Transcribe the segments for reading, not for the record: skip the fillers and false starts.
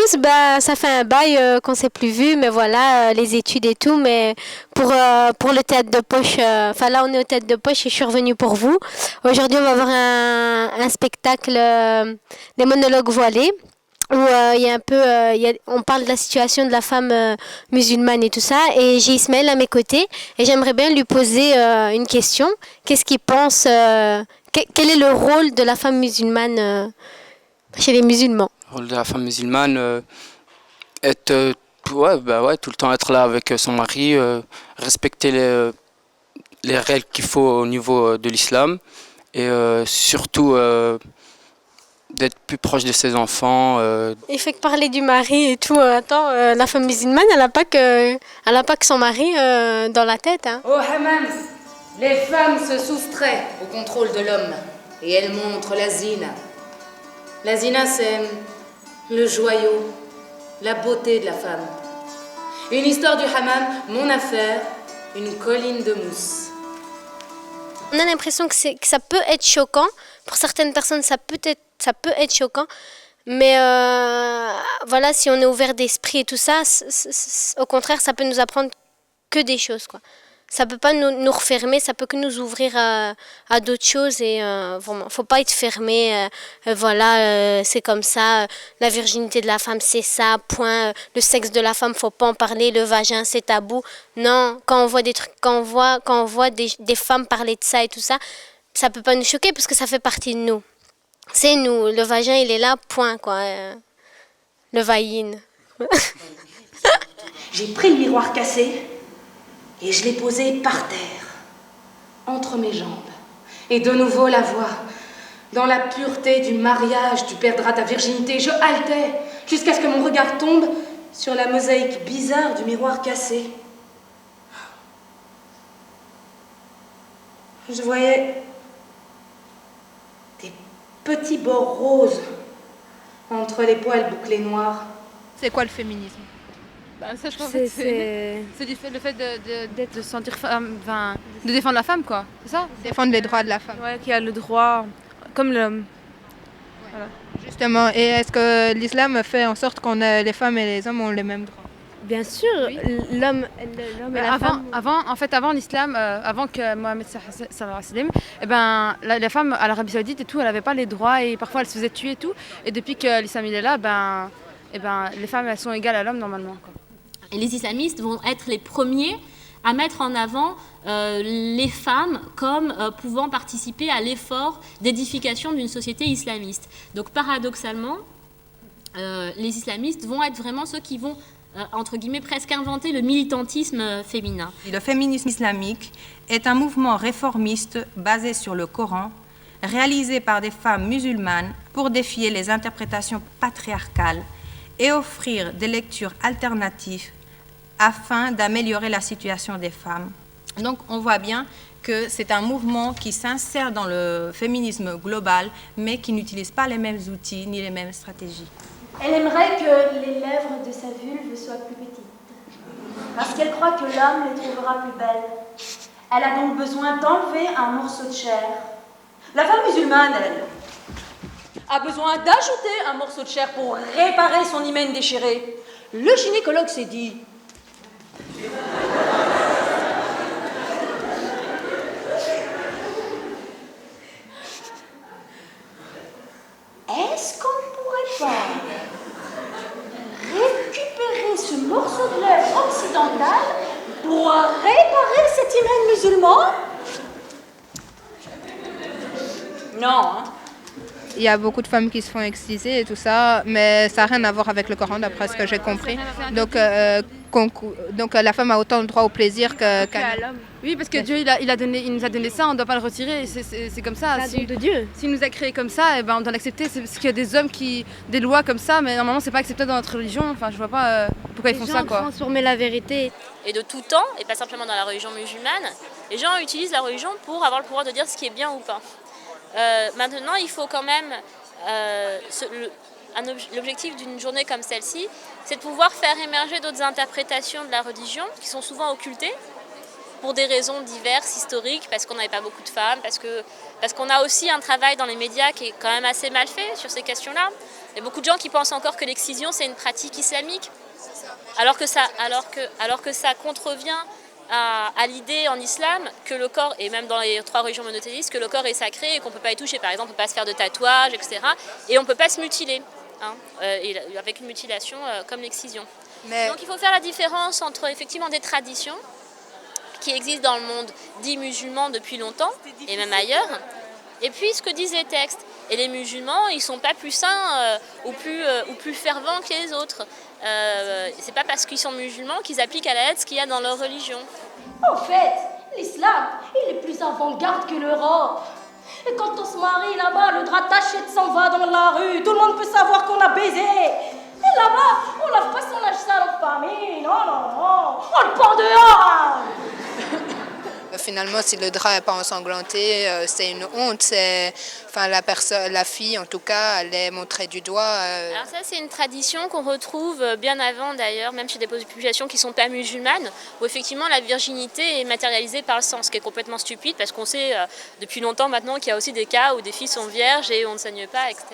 tous, ça fait un bail qu'on ne s'est plus vu, mais voilà, les études et tout, mais pour le théâtre de poche, là on est au théâtre de poche et je suis revenue pour vous. Aujourd'hui on va avoir un spectacle, des monologues voilés, où il y a un peu, on parle de la situation de la femme musulmane et tout ça, et j'ai Ismaël à mes côtés, et j'aimerais bien lui poser une question. Qu'est-ce qu'il pense, quel est le rôle de la femme musulmane chez les musulmans? Le rôle de la femme musulmane, être, ouais, tout le temps être là avec son mari, respecter les règles qu'il faut au niveau de l'islam et surtout d'être plus proche de ses enfants. Il fait que parler du mari et tout. Attends, la femme musulmane, elle a pas que son mari dans la tête. Hein. Au hammam, les femmes se soustraient au contrôle de l'homme et elles montrent la zina. La zina, c'est le joyau, la beauté de la femme. Une histoire du hammam, mon affaire, une colline de mousse. On a l'impression que ça peut être choquant. Pour certaines personnes, ça peut être choquant. Mais voilà, si on est ouvert d'esprit et tout ça, au contraire, ça peut nous apprendre que des choses, quoi. Ça peut pas nous refermer, ça peut que nous ouvrir à d'autres choses et vraiment, faut pas être fermé. Voilà, c'est comme ça. La virginité de la femme, c'est ça. Point. Le sexe de la femme, faut pas en parler. Le vagin, c'est tabou. Non, quand on voit des trucs, quand on voit des femmes parler de ça et tout ça, ça peut pas nous choquer parce que ça fait partie de nous. C'est nous. Le vagin, il est là. Point, quoi. Le vagin. J'ai pris le miroir cassé. Et je l'ai posé par terre, entre mes jambes. Et de nouveau la voix. Dans la pureté du mariage, tu perdras ta virginité. Je haletais jusqu'à ce que mon regard tombe sur la mosaïque bizarre du miroir cassé. Je voyais des petits bords roses entre les poils bouclés noirs. C'est quoi le féminisme? Ça, je trouve que c'est le fait de sentir femme, de défendre la femme, quoi. C'est ça? Défendre les droits de la femme. Ouais, qui a le droit, comme l'homme. Voilà. Justement, et est-ce que l'islam fait en sorte qu'on les femmes et les hommes ont les mêmes droits? Bien sûr, oui. L'homme et la femme. Avant l'islam, avant que Mohammed sallam, la femme à l'Arabie Saoudite et tout, elle n'avait pas les droits et parfois elle se faisait tuer et tout. Et depuis que l'islam il est là, les femmes elles sont égales à l'homme normalement, quoi. Et les islamistes vont être les premiers à mettre en avant les femmes comme pouvant participer à l'effort d'édification d'une société islamiste. Donc paradoxalement, les islamistes vont être vraiment ceux qui vont, entre guillemets, presque inventer le militantisme féminin. Le féminisme islamique est un mouvement réformiste basé sur le Coran, réalisé par des femmes musulmanes pour défier les interprétations patriarcales et offrir des lectures alternatives afin d'améliorer la situation des femmes. Donc on voit bien que c'est un mouvement qui s'insère dans le féminisme global, mais qui n'utilise pas les mêmes outils ni les mêmes stratégies. Elle aimerait que les lèvres de sa vulve soient plus petites, parce qu'elle croit que l'homme les trouvera plus belles. Elle a donc besoin d'enlever un morceau de chair. La femme musulmane, elle, a besoin d'ajouter un morceau de chair pour réparer son hymen déchiré. Le gynécologue s'est dit... Est-ce qu'on ne pourrait pas récupérer ce morceau de lèvre occidental pour réparer cet hymen musulman? Non, hein? Il y a beaucoup de femmes qui se font exciser et tout ça, mais ça n'a rien à voir avec le Coran, d'après ce que j'ai compris. Donc la femme a autant le droit au plaisir qu'à l'homme. Oui, parce que Dieu il nous a donné ça, on ne doit pas le retirer, c'est comme ça. C'est don de Dieu. S'il nous a créés comme ça, on doit l'accepter. C'est parce qu'il y a des hommes des lois comme ça, mais normalement c'est pas accepté dans notre religion. Enfin, je vois pas pourquoi ils font ça, quoi. Transformer la vérité. Et de tout temps, et pas simplement dans la religion musulmane, les gens utilisent la religion pour avoir le pouvoir de dire ce qui est bien ou pas. Maintenant, il faut quand même, l'objectif d'une journée comme celle-ci, c'est de pouvoir faire émerger d'autres interprétations de la religion qui sont souvent occultées pour des raisons diverses, historiques, parce qu'on n'avait pas beaucoup de femmes, parce qu'on a aussi un travail dans les médias qui est quand même assez mal fait sur ces questions-là. Il y a beaucoup de gens qui pensent encore que l'excision, c'est une pratique islamique, alors que ça contrevient à l'idée en islam que le corps, et même dans les 3 religions monothéistes, que le corps est sacré et qu'on ne peut pas y toucher. Par exemple, on ne peut pas se faire de tatouages, etc. Et on ne peut pas se mutiler, avec une mutilation comme l'excision. Donc il faut faire la différence entre effectivement des traditions qui existent dans le monde dit musulman depuis longtemps, et même ailleurs, et puis ce que disent les textes. Et les musulmans, ils ne sont pas plus saints ou plus fervents que les autres. C'est pas parce qu'ils sont musulmans qu'ils appliquent à la lettre ce qu'il y a dans leur religion. En fait, l'islam, il est plus avant-garde que l'Europe. Et quand on se marie là-bas, le drap taché s'en va dans la rue, tout le monde peut savoir qu'on a baisé. Et là-bas, on lave pas son linge sale en famille, non, on le porte dehors. Finalement, si le drap n'est pas ensanglanté, c'est une honte. La fille, en tout cas, elle est montrée du doigt. Alors ça, c'est une tradition qu'on retrouve bien avant d'ailleurs, même chez des populations qui ne sont pas musulmanes, où effectivement la virginité est matérialisée par le sang, ce qui est complètement stupide, parce qu'on sait depuis longtemps maintenant qu'il y a aussi des cas où des filles sont vierges et on ne saigne pas, etc.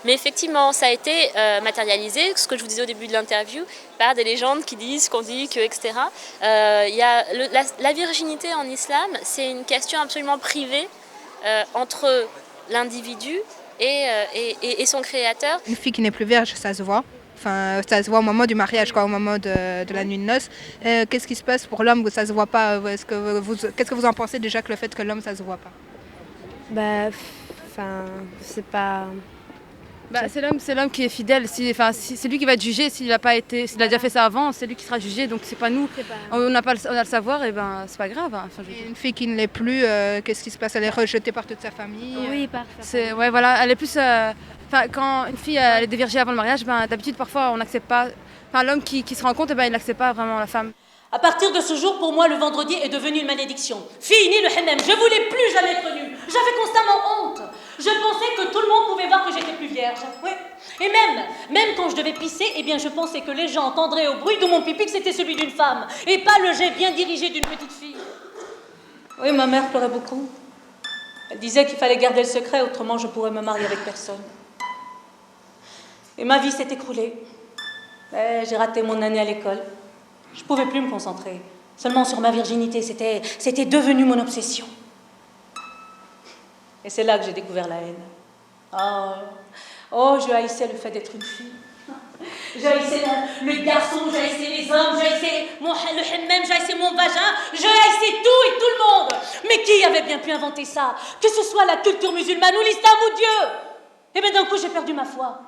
Mais effectivement, ça a été matérialisé, ce que je vous disais au début de l'interview, par des légendes qui disent qu'on dit que, etc. La virginité en islam, c'est une question absolument privée entre l'individu et son créateur. Une fille qui n'est plus vierge, ça se voit. Enfin, ça se voit au moment du mariage, au moment de la nuit de noces. Qu'est-ce qui se passe pour l'homme où ça se voit pas? Qu'est-ce que vous en pensez déjà que le fait que l'homme ça se voit pas? C'est pas... c'est l'homme qui est fidèle. C'est lui qui va être jugé. S'il a déjà fait ça avant, c'est lui qui sera jugé. Donc c'est pas nous. On a le savoir, et c'est pas grave. Une fille qui ne l'est plus, qu'est-ce qui se passe? Elle est rejetée par toute sa famille. Oui, par sa famille. Elle est plus. Quand une fille elle est déviergée avant le mariage, d'habitude parfois on n'accepte pas. L'homme qui se rend compte, il n'accepte pas vraiment la femme. À partir de ce jour, pour moi, le vendredi est devenu une malédiction. Fini le hammam, je voulais plus jamais être nue. J'avais constamment honte. Je pensais que tout le monde pouvait voir que j'étais plus vierge. Oui. Et même quand je devais pisser, je pensais que les gens entendraient au bruit de mon pipi que c'était celui d'une femme, et pas le jet bien dirigé d'une petite fille. Oui, ma mère pleurait beaucoup. Elle disait qu'il fallait garder le secret, autrement je pourrais me marier avec personne. Et ma vie s'est écroulée. J'ai raté mon année à l'école. Je ne pouvais plus me concentrer. Seulement sur ma virginité, c'était devenu mon obsession. Et c'est là que j'ai découvert la haine. Je haïssais le fait d'être une fille. Je haïssais le garçon, je haïssais les hommes, je haïssais le hammam, je haïssais mon vagin, je haïssais tout et tout le monde. Mais qui avait bien pu inventer ça? Que ce soit la culture musulmane ou l'islam ou Dieu. Et bien d'un coup, j'ai perdu ma foi.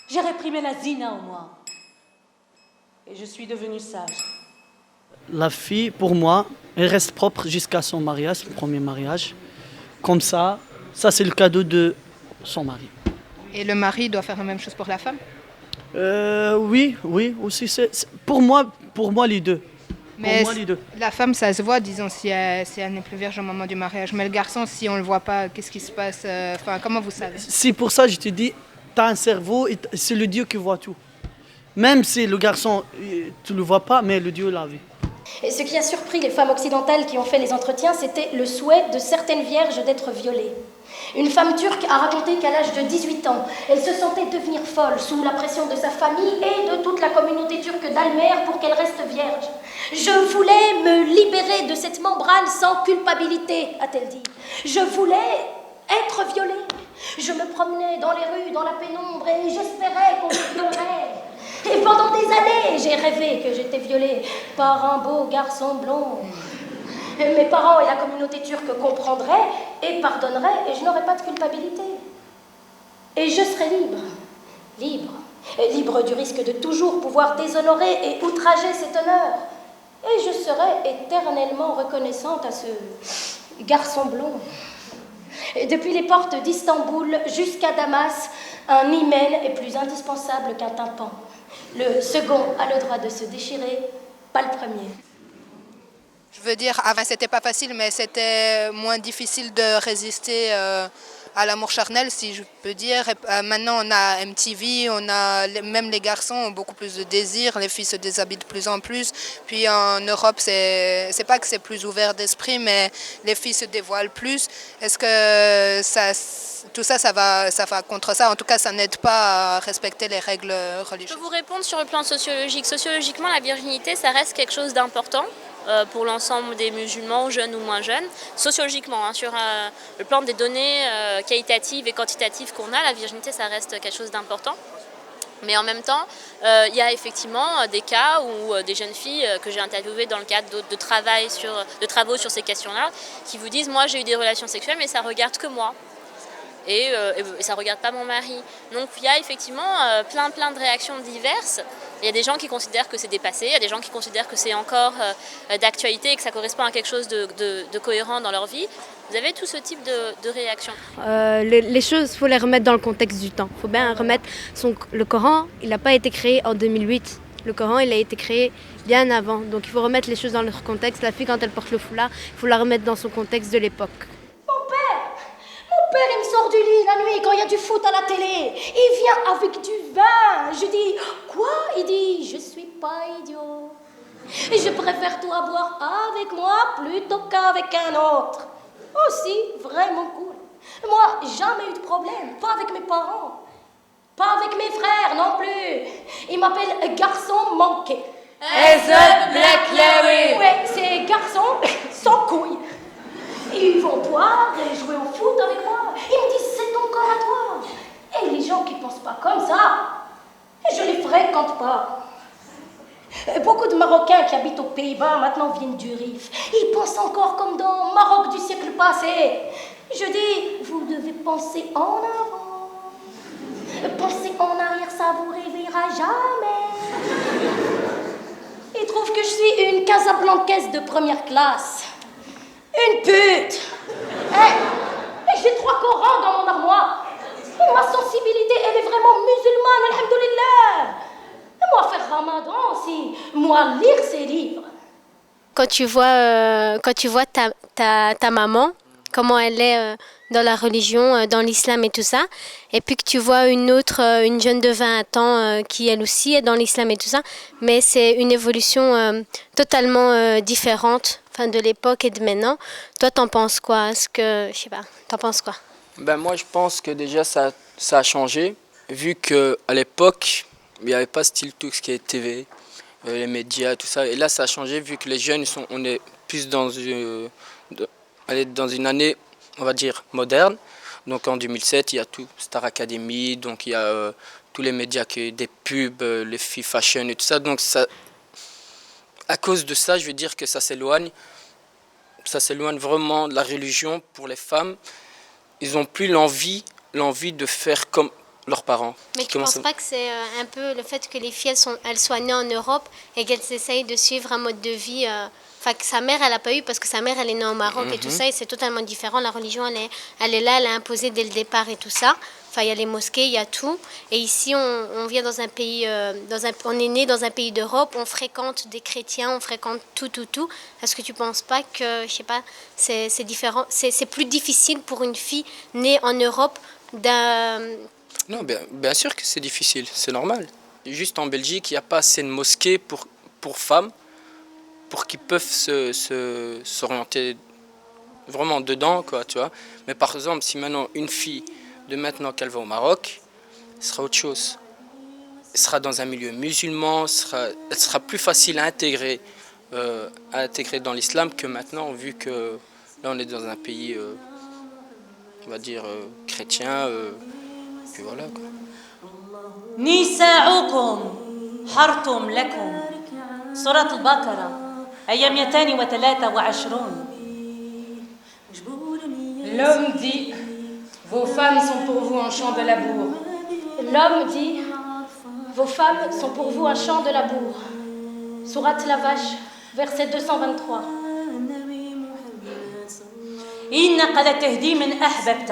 J'ai réprimé la zina en moi. Et je suis devenue sage. La fille, pour moi, elle reste propre jusqu'à son mariage, son premier mariage. Comme ça c'est le cadeau de son mari. Et le mari doit faire la même chose pour la femme? Oui, aussi. Pour moi les deux. Mais la femme, ça se voit, disons, si elle n'est plus vierge au moment du mariage. Mais le garçon, si on ne le voit pas, qu'est-ce qui se passe? Comment vous savez? C'est pour ça que je te dis, tu as un cerveau et c'est le Dieu qui voit tout. Même si le garçon, tu ne le vois pas, mais le Dieu l'a vu. Et ce qui a surpris les femmes occidentales qui ont fait les entretiens, c'était le souhait de certaines vierges d'être violées. Une femme turque a raconté qu'à l'âge de 18 ans, elle se sentait devenir folle sous la pression de sa famille et de toute la communauté turque d'Almer pour qu'elle reste vierge. « Je voulais me libérer de cette membrane sans culpabilité », a-t-elle dit. « Je voulais être violée. Je me promenais dans les rues, dans la pénombre, et j'espérais qu'on me violerait. Et pendant des années, j'ai rêvé que j'étais violée par un beau garçon blond. Mes parents et la communauté turque comprendraient et pardonneraient, et je n'aurais pas de culpabilité. Et je serais libre du risque de toujours pouvoir déshonorer et outrager cet honneur. Et je serais éternellement reconnaissante à ce garçon blond. Et depuis les portes d'Istanbul jusqu'à Damas, un hymen est plus indispensable qu'un tympan. Le second a le droit de se déchirer, pas le premier. Je veux dire, avant c'était pas facile, mais c'était moins difficile de résister à l'amour charnel, si je peux dire. Et, maintenant, on a MTV, même les garçons ont beaucoup plus de désir, les filles se déshabillent de plus en plus. Puis en Europe, c'est pas que c'est plus ouvert d'esprit, mais les filles se dévoilent plus. Est-ce que tout ça, ça va contre ça? En tout cas, ça n'aide pas à respecter les règles religieuses. Je peux vous répondre sur le plan sociologique. Sociologiquement, la virginité, ça reste quelque chose d'important pour l'ensemble des musulmans, jeunes ou moins jeunes. Sociologiquement, sur le plan des données qualitatives et quantitatives qu'on a, la virginité, ça reste quelque chose d'important. Mais en même temps, il y a effectivement des cas où des jeunes filles que j'ai interviewées dans le cadre de travaux sur ces questions-là, qui vous disent « moi j'ai eu des relations sexuelles, mais ça ne regarde que moi ». Et ça ne regarde pas mon mari. Donc il y a effectivement plein de réactions diverses. Il y a des gens qui considèrent que c'est dépassé, il y a des gens qui considèrent que c'est encore d'actualité et que ça correspond à quelque chose de cohérent dans leur vie. Vous avez tout ce type de réactions. Les choses, il faut les remettre dans le contexte du temps. Il faut bien remettre le Coran, il n'a pas été créé en 2008. Le Coran, il a été créé bien avant. Donc il faut remettre les choses dans leur contexte. La fille, quand elle porte le foulard, il faut la remettre dans son contexte de l'époque. Mon père, il me sort du lit la nuit quand il y a du foot à la télé. Il vient avec du vin. Je dis, quoi? Il dit, je suis pas idiot. Et je préfère toi boire avec moi plutôt qu'avec un autre. Aussi, vraiment cool. Moi, jamais eu de problème. Pas avec mes parents. Pas avec mes frères non plus. Ils m'appellent garçon manqué. Black Larry. Ouais, c'est garçon sans couilles. Ils vont boire et jouer au foot avec moi. Ils me disent, c'est ton corps à toi. Et les gens qui pensent pas comme ça, je les fréquente pas. Beaucoup de Marocains qui habitent aux Pays-Bas maintenant viennent du Rif. Ils pensent encore comme dans Maroc du siècle passé. Je dis, vous devez penser en avant. Penser en arrière, ça vous réveillera jamais. Ils trouvent que je suis une Casablancaise de première classe. Une pute. Et j'ai 3 Corans dans mon armoire. Et ma sensibilité, elle est vraiment musulmane, alhamdoulilah. Et moi, faire ramadan aussi. Moi, lire ces livres. Quand tu vois ta maman, comment elle est dans la religion, dans l'islam et tout ça, et puis que tu vois une jeune de 20 ans qui elle aussi est dans l'islam et tout ça, mais c'est une évolution totalement différente de l'époque et de maintenant. Toi, t'en penses quoi? Je sais pas, t'en penses quoi? Moi, je pense que déjà ça a changé, vu qu'à l'époque, il n'y avait pas style tout ce qui est TV, les médias, tout ça. Et là, ça a changé, vu que les jeunes, on est plus dans une année, on va dire, moderne. Donc en 2007, il y a tout, Star Academy, donc il y a tous les médias, des pubs, les filles fashion et tout ça. Donc ça, à cause de ça, je veux dire que ça s'éloigne vraiment de la religion pour les femmes. Ils n'ont plus l'envie de faire comme leurs parents. Mais tu ne penses pas que c'est un peu le fait que les filles elles soient nées en Europe et qu'elles essayent de suivre un mode de vie que sa mère elle n'a pas eu, parce que sa mère elle est née au Maroc et tout ça, et c'est totalement différent. La religion elle est là, elle est imposée dès le départ et tout ça. Il y a les mosquées, il y a tout. Et ici on vient dans un pays, on est né dans un pays d'Europe, on fréquente des chrétiens, on fréquente tout. Est-ce que tu ne penses pas que, je sais pas, c'est différent, c'est plus difficile pour une fille née en Europe Non, bien sûr que c'est difficile, c'est normal. Juste en Belgique, il n'y a pas assez de mosquées pour femmes, pour qu'ils peuvent s'orienter vraiment dedans, quoi, tu vois. Mais par exemple, si maintenant une fille de maintenant qu'elle va au Maroc, ce sera autre chose. Elle sera dans un milieu musulman, elle sera plus facile à intégrer dans l'islam que maintenant, vu que là on est dans un pays, on va dire, chrétien, puis voilà, quoi. نساؤكم حرث لكم سورة البقرة آية 223. L'homme dit, vos femmes sont pour vous un champ de labour. L'homme dit, vos femmes sont pour vous un champ de labour. Sourate la vache, verset 223. إنك لتهدي من أحببت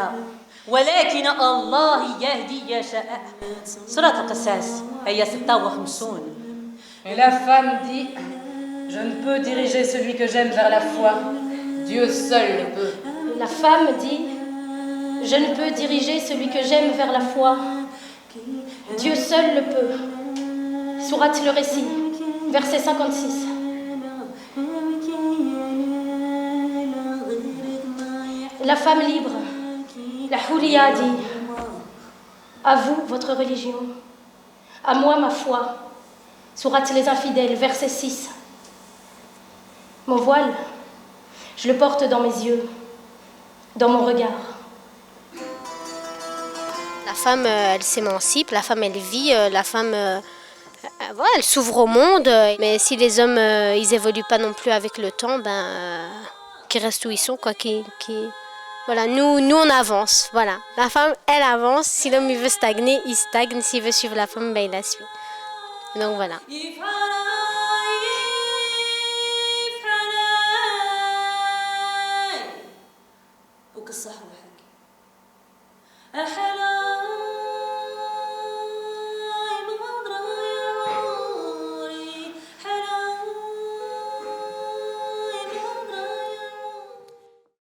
ولكن الله يهدي يشاء. سورة القصص آية 56. Et la femme dit, je ne peux diriger celui que j'aime vers la foi. Dieu seul le peut. La femme dit, Je ne peux diriger celui que j'aime vers la foi. Dieu seul le peut. Sourate le récit, verset 56. La femme libre, la Houria dit: à vous votre religion, à moi ma foi. Sourate les infidèles, verset 6. Mon voile, je le porte dans mes yeux, dans mon regard. La femme, elle s'émancipe, la femme, elle vit, la femme, voilà, elle s'ouvre au monde. Mais si les hommes, ils évoluent pas non plus avec le temps, qu'ils restent où ils sont, quoi. Voilà, nous, on avance. Voilà, la femme, elle avance. Si l'homme il veut stagner, il stagne. S'il veut suivre la femme, il la suit. Donc voilà. الحلا